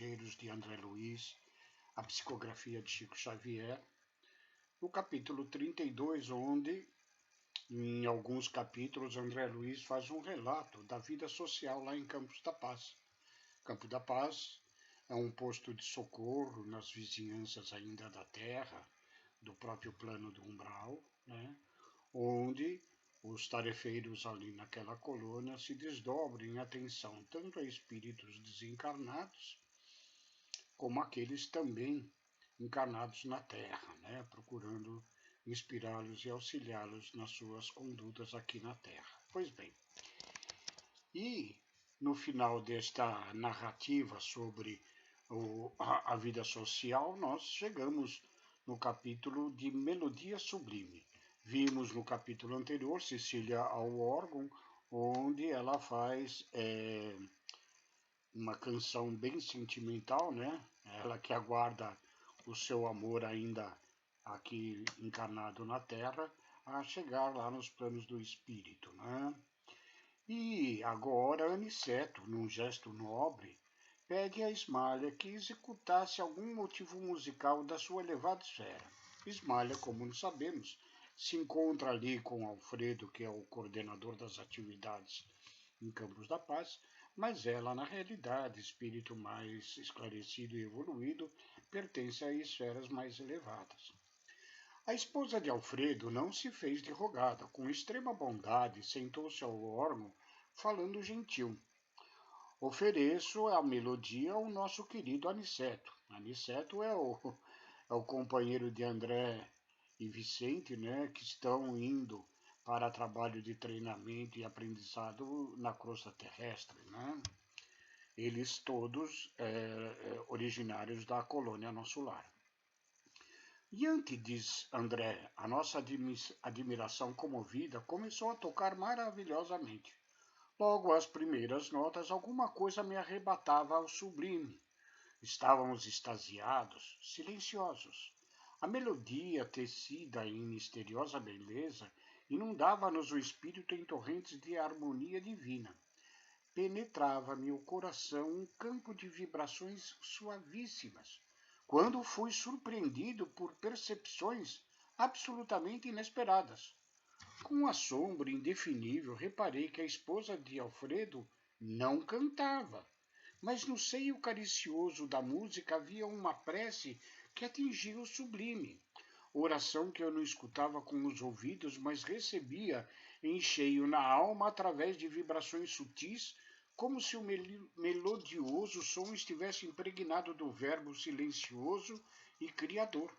Mensageiros de André Luiz, a psicografia de Chico Xavier, no capítulo 32, onde, em alguns capítulos, André Luiz faz um relato da vida social lá em Campos da Paz. Campo da Paz é um posto de socorro nas vizinhanças ainda da terra, do próprio plano do umbral, né? Onde os tarefeiros ali naquela colônia se desdobram em atenção tanto a espíritos desencarnados, como aqueles também encarnados na Terra, né? Procurando inspirá-los e auxiliá-los nas suas condutas aqui na Terra. Pois bem, e no final desta narrativa sobre a vida social, nós chegamos no capítulo de Melodia Sublime. Vimos no capítulo anterior Cecília ao órgão, onde ela faz uma canção bem sentimental, né? Ela que aguarda o seu amor ainda aqui encarnado na Terra, a chegar lá nos planos do espírito, né? E agora Aniceto, num gesto nobre, pede a Ismália que executasse algum motivo musical da sua elevada esfera. Ismália, como sabemos, se encontra ali com Alfredo, que é o coordenador das atividades em Campos da Paz, mas ela, na realidade, espírito mais esclarecido e evoluído, pertence a esferas mais elevadas. A esposa de Alfredo não se fez de rogada, com extrema bondade, sentou-se ao órgão, falando gentil. Ofereço a melodia ao nosso querido Aniceto. Aniceto é o companheiro de André e Vicente, né, que estão indo para trabalho de treinamento e aprendizado na crosta terrestre, né? Eles todos originários da colônia Nosso Lar. Diante, diz André, a nossa admiração comovida começou a tocar maravilhosamente. Logo às primeiras notas, alguma coisa me arrebatava ao sublime. Estávamos extasiados, silenciosos. A melodia, tecida em misteriosa beleza, inundava-nos o espírito em torrentes de harmonia divina. Penetrava-me o coração um campo de vibrações suavíssimas, quando fui surpreendido por percepções absolutamente inesperadas. Com assombro indefinível, reparei que a esposa de Alfredo não cantava, mas no seio caricioso da música havia uma prece que atingia o sublime. Oração que eu não escutava com os ouvidos, mas recebia em cheio na alma através de vibrações sutis, como se o melodioso som estivesse impregnado do verbo silencioso e criador.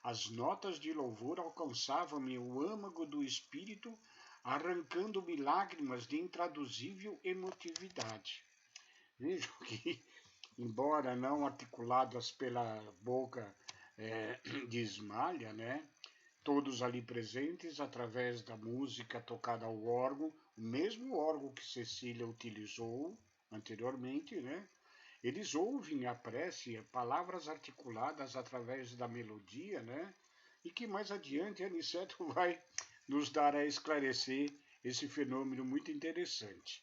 As notas de louvor alcançavam-me o âmago do espírito, arrancando-me lágrimas de intraduzível emotividade. Vejo que, embora não articuladas pela boca de Ismália, né, todos ali presentes, através da música tocada ao órgão, o mesmo órgão que Cecília utilizou anteriormente, né, eles ouvem a prece, palavras articuladas através da melodia, né, e que mais adiante Aniceto vai nos dar a esclarecer esse fenômeno muito interessante.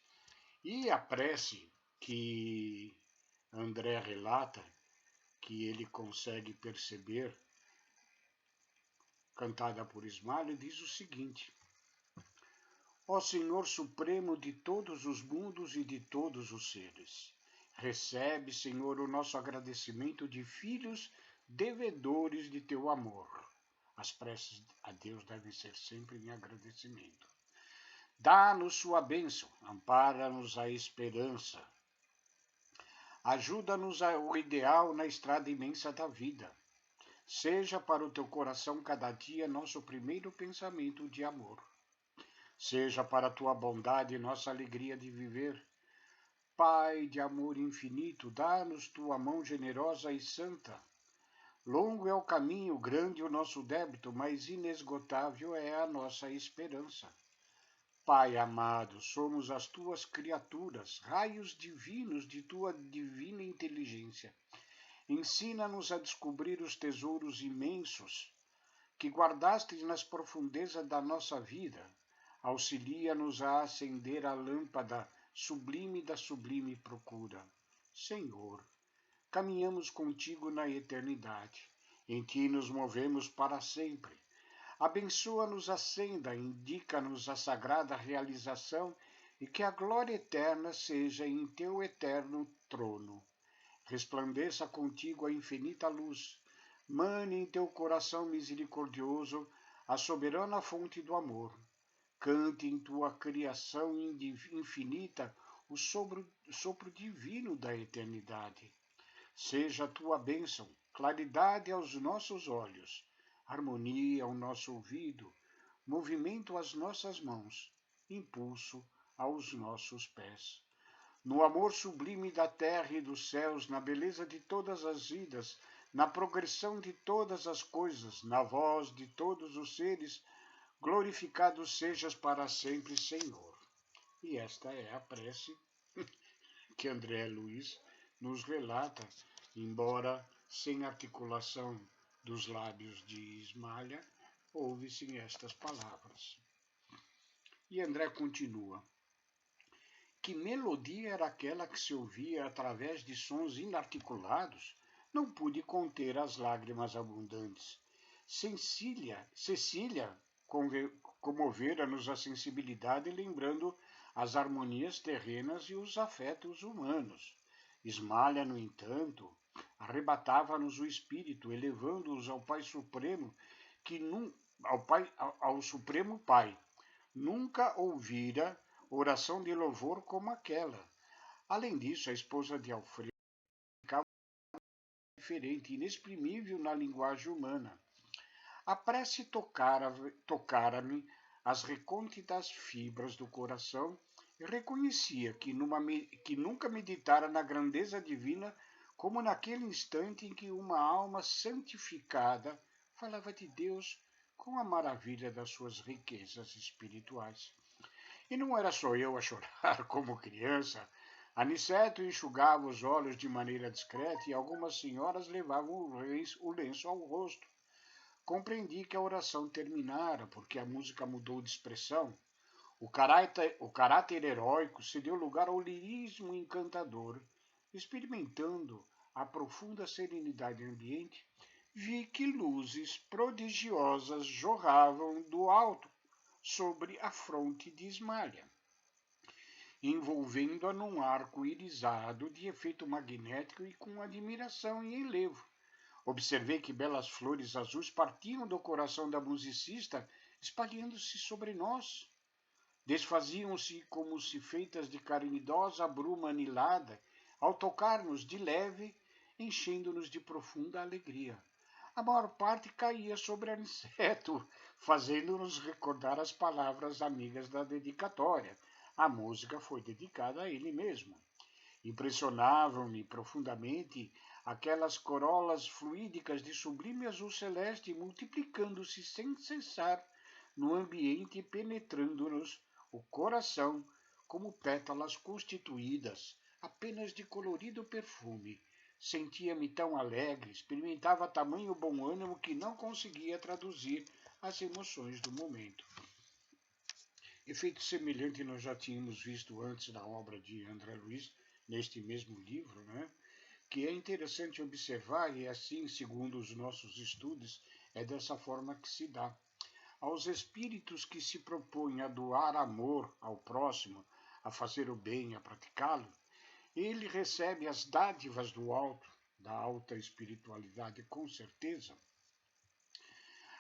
E a prece que André relata, que ele consegue perceber, cantada por Ismália, diz o seguinte: Ó Senhor Supremo de todos os mundos e de todos os seres, recebe, Senhor, o nosso agradecimento de filhos devedores de teu amor. As preces a Deus devem ser sempre em agradecimento. Dá-nos sua bênção, ampara-nos a esperança, ajuda-nos ao ideal na estrada imensa da vida. Seja para o teu coração cada dia nosso primeiro pensamento de amor. Seja para a tua bondade nossa alegria de viver. Pai de amor infinito, dá-nos tua mão generosa e santa. Longo é o caminho, grande o nosso débito, mas inesgotável é a nossa esperança. Pai amado, somos as tuas criaturas, raios divinos de tua divina inteligência. Ensina-nos a descobrir os tesouros imensos que guardastes nas profundezas da nossa vida. Auxilia-nos a acender a lâmpada sublime da sublime procura. Senhor, caminhamos contigo na eternidade. Em ti nos movemos para sempre. Abençoa-nos a senda, indica-nos a sagrada realização e que a glória eterna seja em teu eterno trono. Resplandeça contigo a infinita luz. Mane em teu coração misericordioso a soberana fonte do amor. Cante em tua criação infinita o sopro divino da eternidade. Seja a tua bênção, claridade aos nossos olhos, harmonia ao nosso ouvido, movimento às nossas mãos, impulso aos nossos pés. No amor sublime da terra e dos céus, na beleza de todas as vidas, na progressão de todas as coisas, na voz de todos os seres, glorificado sejas para sempre, Senhor. E esta é a prece que André Luiz nos relata, embora sem articulação dos lábios de Ismalha, ouve-se estas palavras. E André continua. Que melodia era aquela que se ouvia através de sons inarticulados? Não pude conter as lágrimas abundantes. Cecília comovera-nos a sensibilidade, lembrando as harmonias terrenas e os afetos humanos. Ismalha, no entanto, arrebatava-nos o espírito, elevando-os ao Pai Supremo, ao Supremo Pai. Nunca ouvira oração de louvor como aquela. Além disso, a esposa de Alfredo ficava diferente, inexprimível na linguagem humana. A prece tocara-me as recônditas fibras do coração e reconhecia que nunca meditara na grandeza divina como naquele instante em que uma alma santificada falava de Deus com a maravilha das suas riquezas espirituais. E não era só eu a chorar como criança. Aniceto enxugava os olhos de maneira discreta e algumas senhoras levavam o lenço ao rosto. Compreendi que a oração terminara, porque a música mudou de expressão. O caráter heróico se deu lugar ao lirismo encantador. Experimentando a profunda serenidade ambiente, vi que luzes prodigiosas jorravam do alto sobre a fronte de Ismalha, envolvendo-a num arco irisado de efeito magnético e com admiração e enlevo. Observei que belas flores azuis partiam do coração da musicista, espalhando-se sobre nós. Desfaziam-se como se feitas de carnidosa bruma anilada, ao tocar-nos de leve, enchendo-nos de profunda alegria. A maior parte caía sobre Aniceto, fazendo-nos recordar as palavras amigas da dedicatória. A música foi dedicada a ele mesmo. Impressionavam-me profundamente aquelas corolas fluídicas de sublime azul celeste multiplicando-se sem cessar no ambiente e penetrando-nos o coração como pétalas constituídas apenas de colorido perfume. Sentia-me tão alegre, experimentava tamanho bom ânimo que não conseguia traduzir as emoções do momento. Efeito semelhante nós já tínhamos visto antes na obra de André Luiz, neste mesmo livro, né? Que é interessante observar, e assim, segundo os nossos estudos, é dessa forma que se dá. Aos espíritos que se propõem a doar amor ao próximo, a fazer o bem, a praticá-lo, ele recebe as dádivas do alto, da alta espiritualidade, com certeza.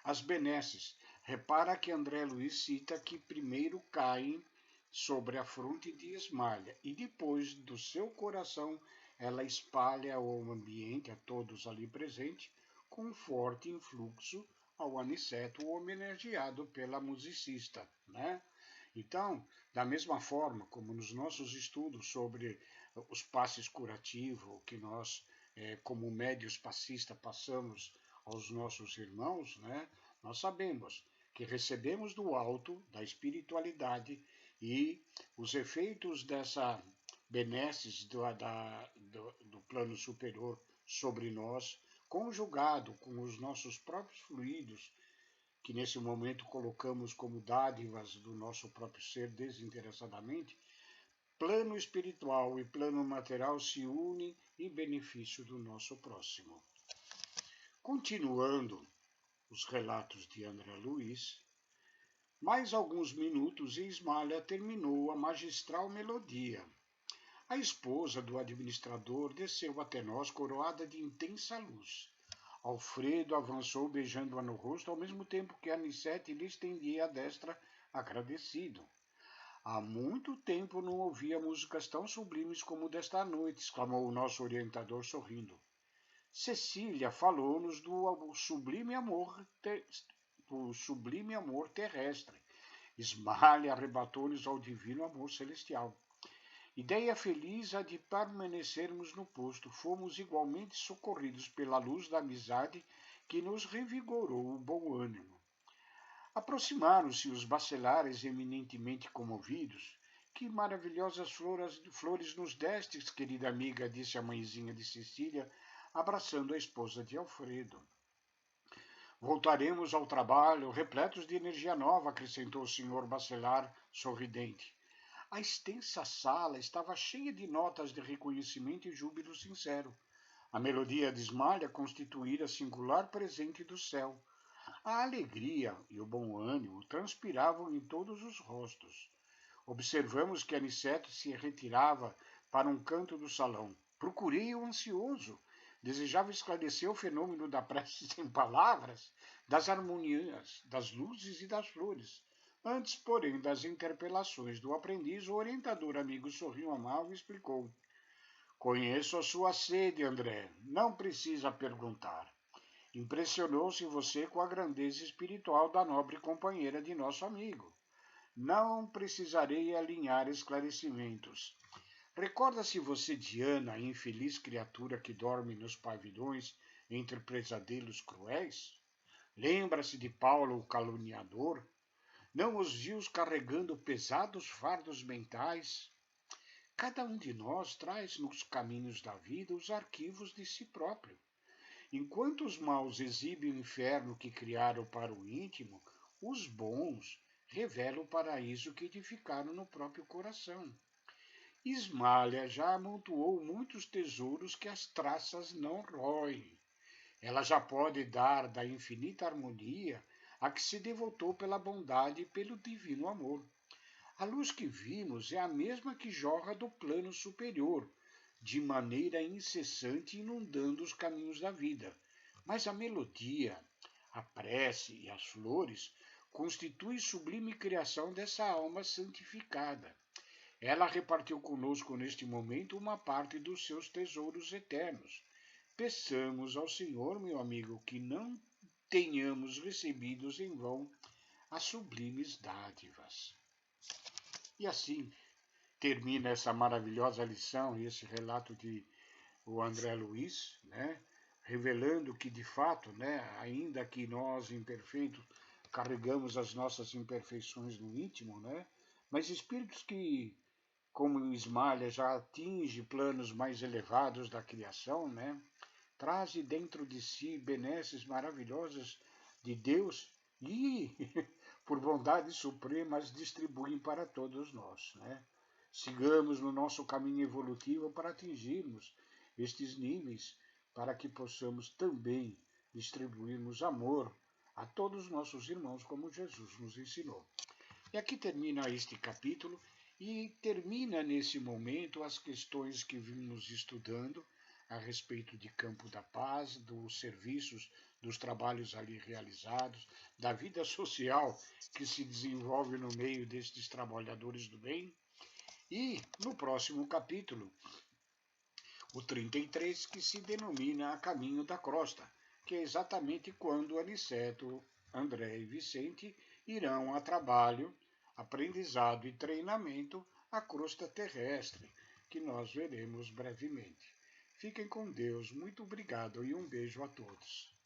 As benesses. Repara que André Luiz cita que primeiro caem sobre a fronte de Ismalha e depois do seu coração ela espalha ao ambiente, a todos ali presentes, com um forte influxo ao Aniceto homenageado pela musicista, né? Então, da mesma forma como nos nossos estudos sobre os passes curativos que nós, como médios passistas, passamos aos nossos irmãos, né? Nós sabemos que recebemos do alto, da espiritualidade, e os efeitos dessa benesses do plano superior sobre nós, conjugado com os nossos próprios fluidos, que nesse momento colocamos como dádivas do nosso próprio ser desinteressadamente, plano espiritual e plano material se unem em benefício do nosso próximo. Continuando os relatos de André Luiz, mais alguns minutos e Ismália terminou a magistral melodia. A esposa do administrador desceu até nós coroada de intensa luz. Alfredo avançou beijando-a no rosto, ao mesmo tempo que Anicete lhe estendia a destra, agradecido. Há muito tempo não ouvia músicas tão sublimes como desta noite, exclamou o nosso orientador sorrindo. Cecília falou-nos do sublime amor terrestre. Ismália arrebatou-nos ao divino amor celestial. Ideia feliz a de permanecermos no posto, fomos igualmente socorridos pela luz da amizade que nos revigorou o bom ânimo. Aproximaram-se os bacelares eminentemente comovidos. Que maravilhosas flores nos destes, querida amiga, disse a mãezinha de Cecília, abraçando a esposa de Alfredo. Voltaremos ao trabalho, repletos de energia nova, acrescentou o senhor bacelar, sorridente. A extensa sala estava cheia de notas de reconhecimento e júbilo sincero. A melodia de Ismália constituíra singular presente do céu. A alegria e o bom ânimo transpiravam em todos os rostos. Observamos que Aniceto se retirava para um canto do salão. Procurei-o ansioso. Desejava esclarecer o fenômeno da prece sem palavras, das harmonias, das luzes e das flores. Antes, porém, das interpelações do aprendiz, o orientador amigo sorriu amável e explicou. Conheço a sua sede, André. Não precisa perguntar. Impressionou-se você com a grandeza espiritual da nobre companheira de nosso amigo. Não precisarei alinhar esclarecimentos. Recorda-se você de Ana, a infeliz criatura que dorme nos pavilhões entre pesadelos cruéis? Lembra-se de Paulo, o caluniador? Não os viu carregando pesados fardos mentais? Cada um de nós traz nos caminhos da vida os arquivos de si próprio. Enquanto os maus exibem o inferno que criaram para o íntimo, os bons revelam o paraíso que edificaram no próprio coração. Ismália já amontoou muitos tesouros que as traças não roem. Ela já pode dar da infinita harmonia a que se devotou pela bondade e pelo divino amor. A luz que vimos é a mesma que jorra do plano superior, de maneira incessante inundando os caminhos da vida. Mas a melodia, a prece e as flores constituem sublime criação dessa alma santificada. Ela repartiu conosco neste momento uma parte dos seus tesouros eternos. Peçamos ao Senhor, meu amigo, que não tenhamos recebidos em vão as sublimes dádivas. E assim termina essa maravilhosa lição e esse relato de o André Luiz, né, revelando que de fato, né, ainda que nós imperfeitos carregamos as nossas imperfeições no íntimo, né, mas espíritos que, como o Ismália, já atinge planos mais elevados da criação, né, traz dentro de si benesses maravilhosas de Deus e, por bondade suprema, as distribuem para todos nós, né? Sigamos no nosso caminho evolutivo para atingirmos estes níveis, para que possamos também distribuirmos amor a todos os nossos irmãos, como Jesus nos ensinou. E aqui termina este capítulo e termina nesse momento as questões que vimos estudando a respeito de Campo da Paz, dos serviços, dos trabalhos ali realizados, da vida social que se desenvolve no meio destes trabalhadores do bem. E no próximo capítulo, o 33, que se denomina A Caminho da Crosta, que é exatamente quando Aniceto, André e Vicente irão a trabalho, aprendizado e treinamento à crosta terrestre, que nós veremos brevemente. Fiquem com Deus, muito obrigado e um beijo a todos.